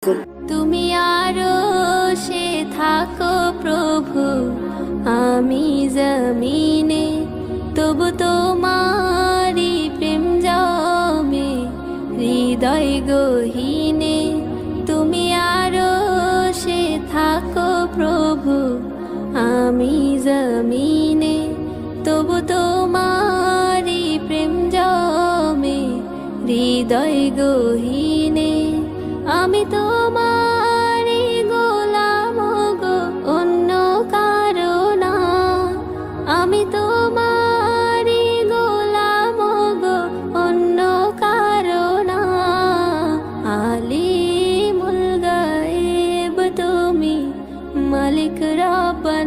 করুন। তুমি আরো সে থাকো প্রভু, আমি জমিনে তবু তোমারি প্রেম জমে হৃদয় গহীনে। তুমি আরো সে থাকো প্রভু, আমি জমিনে তবু তোমারি প্রেম জমে হৃদয় গহীনে। আমি তোমারি গোলাম গো, অন্য কারো না। আমি তোমারি গোলাম গো, অন্য কারো না। আলিমুল গায়েব তুমি, মালিক রব্বানা।